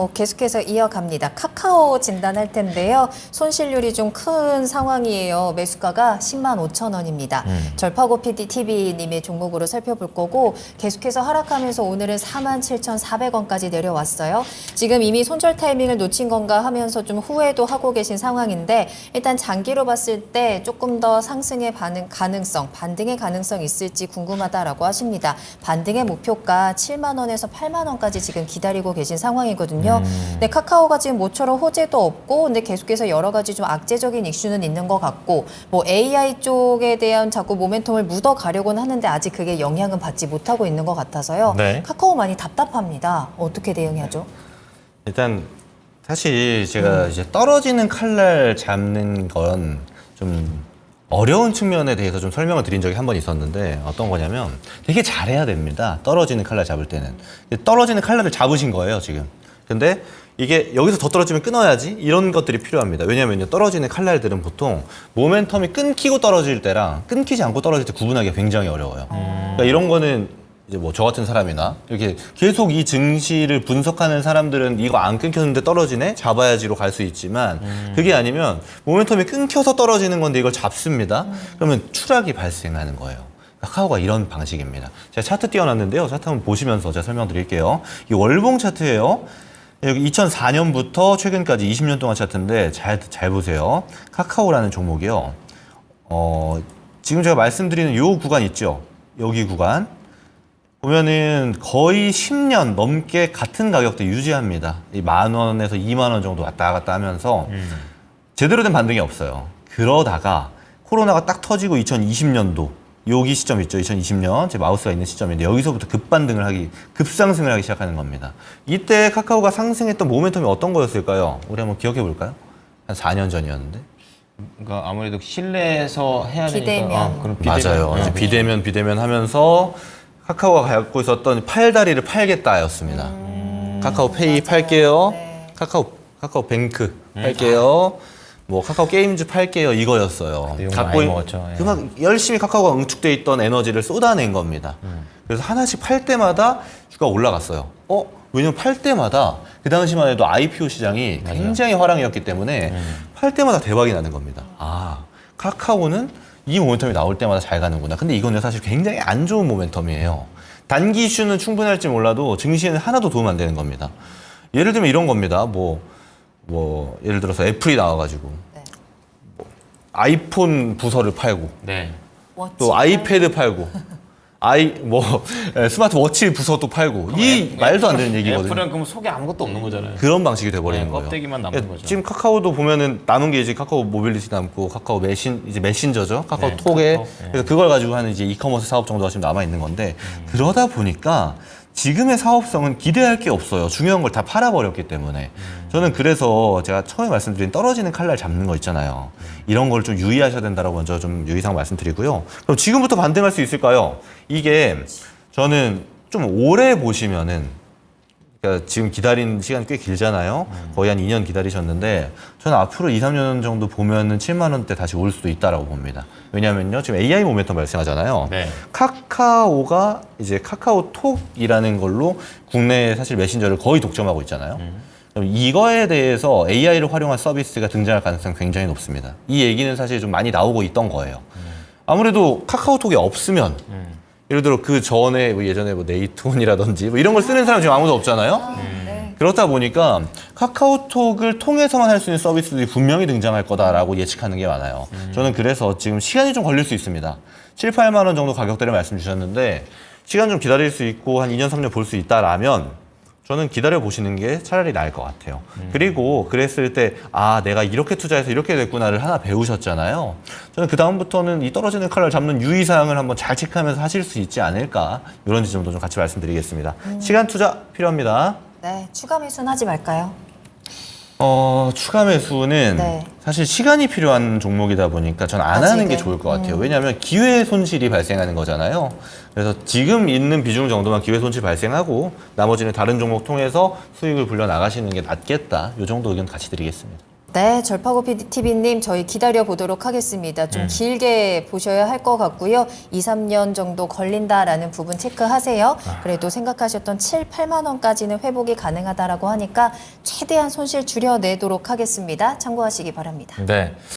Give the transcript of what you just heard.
계속해서 이어갑니다. 카카오 진단할 텐데요. 손실률이 좀 큰 상황이에요. 매수가가 10만 5천 원입니다. 절파고 PDTV님의 종목으로 살펴볼 거고 계속해서 하락하면서 오늘은 4만 7,400원까지 내려왔어요. 지금 이미 손절 타이밍을 놓친 건가 하면서 좀 후회도 하고 계신 상황인데 일단 장기로 봤을 때 조금 더 상승의 가능성, 반등의 가능성 있을지 궁금하다라고 하십니다. 반등의 목표가 7만 원에서 8만 원까지 지금 기다리고 계신 상황이거든요. 근데 카카오가 지금 모처럼 호재도 없고 근데 계속해서 여러 가지 좀 악재적인 이슈는 있는 것 같고 AI 쪽에 대한 자꾸 모멘텀을 묻어가려고는 하는데 아직 그게 영향은 받지 못하고 있는 것 같아서요. 네. 카카오 많이 답답합니다. 어떻게 대응해야죠? 일단 사실 제가 이제 떨어지는 칼날 잡는 건 좀 어려운 측면에 대해서 좀 설명을 드린 적이 한 번 있었는데 어떤 거냐면 되게 잘해야 됩니다. 떨어지는 칼날 잡을 때는. 떨어지는 칼날을 잡으신 거예요, 지금. 근데 이게 여기서 더 떨어지면 끊어야지 이런 것들이 필요합니다. 왜냐면요, 떨어지는 칼날들은 보통 모멘텀이 끊기고 떨어질 때랑 끊기지 않고 떨어질 때 구분하기가 굉장히 어려워요. 그러니까 이런 거는 이제 뭐 저 같은 사람이나 이렇게 계속 이 증시를 분석하는 사람들은 이거 안 끊겼는데 떨어지네? 잡아야지로 갈 수 있지만 그게 아니면 모멘텀이 끊겨서 떨어지는 건데 이걸 잡습니다. 그러면 추락이 발생하는 거예요. 카카오가 이런 방식입니다. 제가 차트 띄워놨는데요. 차트 한번 보시면서 제가 설명드릴게요. 이 월봉 차트예요. 여기 2004년부터 최근까지 20년 동안 차트인데 잘 보세요. 카카오라는 종목이요. 지금 제가 말씀드리는 요 구간 있죠. 여기 구간. 보면은 거의 10년 넘게 같은 가격대 유지합니다. 이 10,000원에서 20,000원 정도 왔다 갔다 하면서 제대로 된 반등이 없어요. 그러다가 코로나가 딱 터지고 2020년도 여기 시점 있죠. 2020년 제 마우스가 있는 시점인데 여기서부터 급상승을 하기 시작하는 겁니다. 이때 카카오가 상승했던 모멘텀이 어떤 거였을까요? 우리 한번 기억해 볼까요? 한 4년 전이었는데. 그러니까 아무래도 실내에서 해야 비대면. 되니까. 그럼 맞아요. 이제 비대면 하면서 카카오가 갖고 있었던 팔다리를 팔겠다였습니다. 카카오페이 팔게요. 네. 카카오뱅크 팔게요. 뭐 카카오 게임즈 팔게요 이거였어요. 욕 많이 먹었죠. 예. 막 열심히 카카오가 응축돼 있던 에너지를 쏟아낸 겁니다. 그래서 하나씩 팔 때마다 주가가 올라갔어요. 왜냐면 팔 때마다 그 당시만 해도 IPO 시장이 굉장히 화랑이었기 때문에 팔 때마다 대박이 나는 겁니다. 아, 카카오는 이 모멘텀이 나올 때마다 잘 가는구나. 근데 이거는 사실 굉장히 안 좋은 모멘텀이에요. 단기 이슈는 충분할지 몰라도 증시에는 하나도 도움 안 되는 겁니다. 예를 들면 이런 겁니다. 예를 들어서 애플이 나와가지고 네. 아이폰 부서를 팔고 네. 또 아이패드 팔고 스마트워치 부서도 팔고 이 말도 안 되는 얘기거든요. 애플은 그럼 속에 아무것도 없는 거잖아요. 그런 방식이 돼버리는 네, 거예요. 껍데기만 남는 거죠. 지금 카카오도 보면은 남은 게 이제 카카오 모빌리티 남고 카카오 이제 메신저죠. 카카오톡에 카카오톡, 네. 그래서 그걸 가지고 하는 이제 이커머스 사업 정도가 지금 남아 있는 건데 그러다 보니까 지금의 사업성은 기대할 게 없어요. 중요한 걸 다 팔아버렸기 때문에. 저는 그래서 제가 처음에 말씀드린 떨어지는 칼날 잡는 거 있잖아요. 이런 걸 좀 유의하셔야 된다고 먼저 좀 유의사항 말씀드리고요. 그럼 지금부터 반등할 수 있을까요? 이게 저는 좀 오래 보시면은 그러니까 지금 기다린 시간이 꽤 길잖아요. 거의 한 2년 기다리셨는데 저는 앞으로 2, 3년 정도 보면은 7만 원대 다시 올 수도 있다라고 봅니다. 왜냐면요. 지금 AI 모멘텀 발생하잖아요. 네. 카카오가 이제 카카오톡이라는 걸로 국내 사실 메신저를 거의 독점하고 있잖아요. 그럼 이거에 대해서 AI를 활용한 서비스가 등장할 가능성이 굉장히 높습니다. 이 얘기는 사실 좀 많이 나오고 있던 거예요. 아무래도 카카오톡이 없으면 예를 들어 그 전에 예전에 네이트온이라든지 이런 걸 쓰는 사람 지금 아무도 없잖아요. 네. 그렇다 보니까 카카오톡을 통해서만 할 수 있는 서비스들이 분명히 등장할 거다라고 예측하는 게 많아요. 저는 그래서 지금 시간이 좀 걸릴 수 있습니다. 7, 8만 원 정도 가격대를 말씀 주셨는데 시간 좀 기다릴 수 있고 한 2년, 3년 볼 수 있다라면 저는 기다려 보시는 게 차라리 나을 것 같아요. 그리고 그랬을 때 내가 이렇게 투자해서 이렇게 됐구나를 하나 배우셨잖아요. 저는 그 다음부터는 이 떨어지는 칼날 잡는 유의사항을 한번 잘 체크하면서 하실 수 있지 않을까 이런 지점도 좀 같이 말씀드리겠습니다. 시간 투자 필요합니다. 네, 추가 매수는 하지 말까요? 추가 매수는 네. 사실 시간이 필요한 종목이다 보니까 전 안 하는 게 좋을 것 같아요. 왜냐하면 기회 손실이 발생하는 거잖아요. 그래서 지금 있는 비중 정도만 기회 손실 발생하고 나머지는 다른 종목 통해서 수익을 불려 나가시는 게 낫겠다. 이 정도 의견 같이 드리겠습니다. 네, 절파고 TV님 저희 기다려 보도록 하겠습니다. 좀 길게 보셔야 할 것 같고요. 2, 3년 정도 걸린다라는 부분 체크하세요. 그래도 생각하셨던 7, 8만 원까지는 회복이 가능하다라고 하니까 최대한 손실 줄여내도록 하겠습니다. 참고하시기 바랍니다. 네.